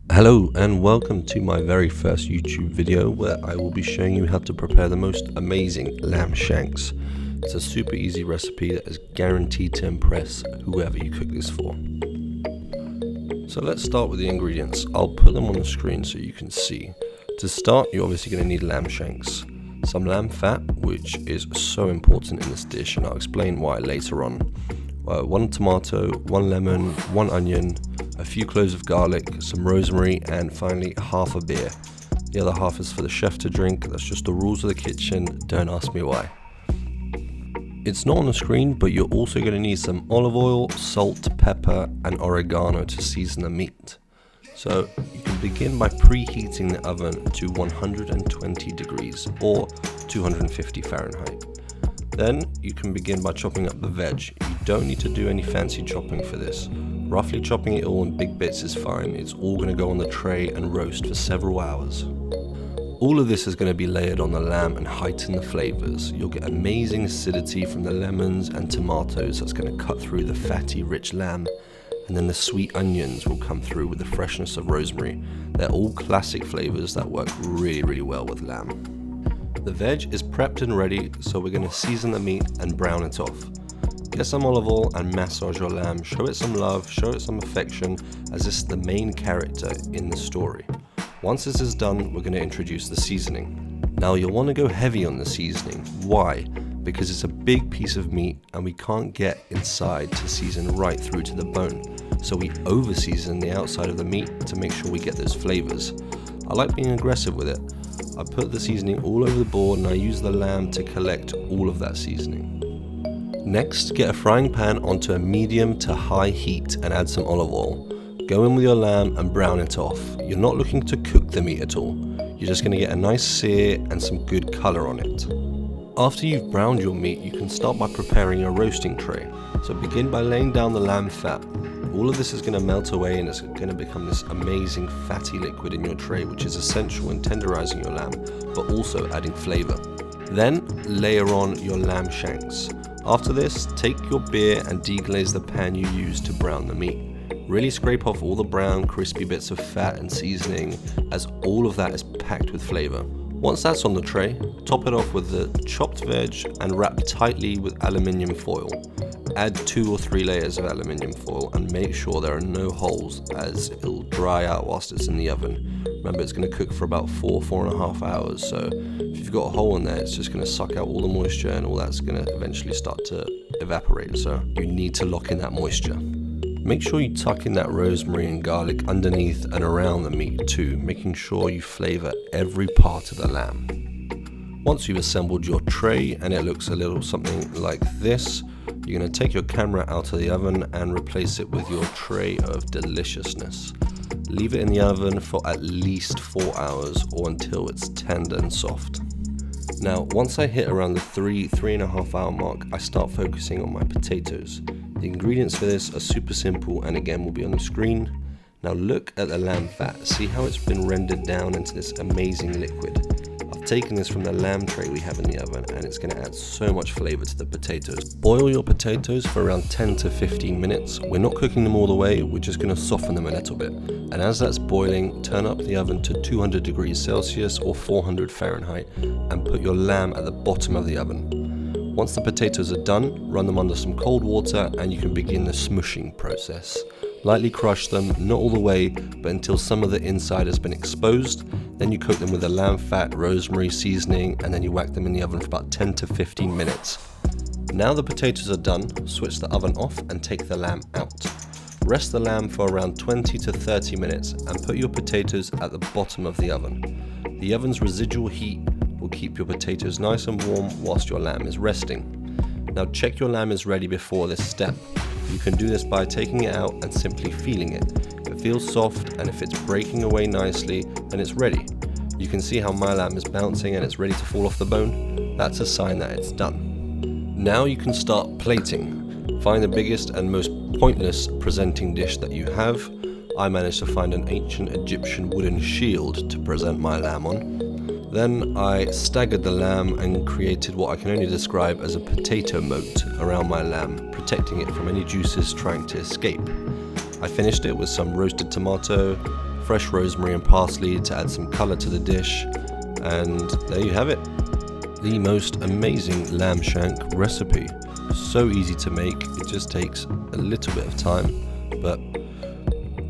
Hello and welcome to my very first YouTube video where I will be showing you how to prepare the most amazing lamb shanks. It's a super easy recipe that is guaranteed to impress whoever you cook this for. So let's start with the ingredients. I'll put them on the screen so you can see. To start, you're obviously going to need lamb shanks, some lamb fat, which is so important in this dish, and I'll explain why later on. 1 tomato, 1 lemon, 1 onion, a few cloves of garlic, some rosemary, and finally half a beer. The other half is for the chef to drink. That's just the rules of the kitchen, don't ask me why. It's not on the screen, but you're also going to need some olive oil, salt, pepper, and oregano to season the meat. So you can begin by preheating the oven to 120 degrees or 250 Fahrenheit. Then you can begin by chopping up the veg. You don't need to do any fancy chopping for this. Roughly chopping it all in big bits is fine. It's all going to go on the tray and roast for several hours. All of this is going to be layered on the lamb and heighten the flavors. You'll get amazing acidity from the lemons and tomatoes that's going to cut through the fatty, rich lamb. And then the sweet onions will come through with the freshness of rosemary. They're all classic flavors that work really well with lamb. The veg is prepped and ready, so we're going to season the meat and brown it off. Get some olive oil and massage your lamb. Show it some love, show it some affection, as this is the main character in the story. Once this is done, we're going to introduce the seasoning. Now you'll want to go heavy on the seasoning. Why? Because it's a big piece of meat and we can't get inside to season right through to the bone. So we over season the outside of the meat to make sure we get those flavors. I like being aggressive with it. I put the seasoning all over the board and I use the lamb to collect all of that seasoning. Next, get a frying pan onto a medium to high heat and add some olive oil. Go in with your lamb and brown it off. You're not looking to cook the meat at all. You're just going to get a nice sear and some good color on it. After you've browned your meat, you can start by preparing a roasting tray. So begin by laying down the lamb fat. All of this is going to melt away and it's going to become this amazing fatty liquid in your tray, which is essential in tenderizing your lamb, but also adding flavor. Then layer on your lamb shanks. After this, take your beer and deglaze the pan you used to brown the meat. Really scrape off all the brown, crispy bits of fat and seasoning, as all of that is packed with flavor. Once that's on the tray, top it off with the chopped veg and wrap tightly with aluminium foil. Add 2 or 3 layers of aluminium foil and make sure there are no holes, as it'll dry out whilst it's in the oven. Remember, it's going to cook for about 4.5 hours, so if you've got a hole in there, it's just going to suck out all the moisture and all that's going to eventually start to evaporate, so you need to lock in that moisture. Make sure you tuck in that rosemary and garlic underneath and around the meat too, making sure you flavor every part of the lamb. Once you've assembled your tray and it looks a little something like this, you're going to take your camera out of the oven and replace it with your tray of deliciousness. Leave it in the oven for at least 4 hours or until it's tender and soft. Now, once I hit around the 3.5 hour mark, I start focusing on my potatoes. The ingredients for this are super simple and again will be on the screen. Now look at the lamb fat, see how it's been rendered down into this amazing liquid. I've taken this from the lamb tray we have in the oven and it's going to add so much flavor to the potatoes. Boil your potatoes for around 10 to 15 minutes. We're not cooking them all the way, we're just going to soften them a little bit. And as that's boiling, turn up the oven to 200 degrees Celsius or 400 Fahrenheit and put your lamb at the bottom of the oven. Once the potatoes are done, run them under some cold water and you can begin the smushing process. Lightly crush them, not all the way, but until some of the inside has been exposed. Then you cook them with the lamb fat, rosemary, seasoning, and then you whack them in the oven for about 10 to 15 minutes. Now the potatoes are done, switch the oven off and take the lamb out. Rest the lamb for around 20 to 30 minutes and put your potatoes at the bottom of the oven. The oven's residual heat will keep your potatoes nice and warm whilst your lamb is resting. Now check your lamb is ready before this step. You can do this by taking it out and simply feeling it. If it feels soft and if it's breaking away nicely, then it's ready. You can see how my lamb is bouncing and it's ready to fall off the bone. That's a sign that it's done. Now you can start plating. Find the biggest and most pointless presenting dish that you have. I managed to find an ancient Egyptian wooden shield to present my lamb on. Then I staggered the lamb and created what I can only describe as a potato moat around my lamb, protecting it from any juices trying to escape. I finished it with some roasted tomato, fresh rosemary and parsley to add some colour to the dish, and there you have it. The most amazing lamb shank recipe. So easy to make, it just takes a little bit of time, but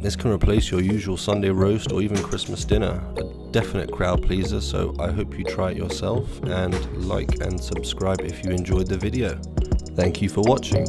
this can replace your usual Sunday roast or even Christmas dinner. A definite crowd pleaser, so I hope you try it yourself, and like and subscribe if you enjoyed the video. Thank you for watching.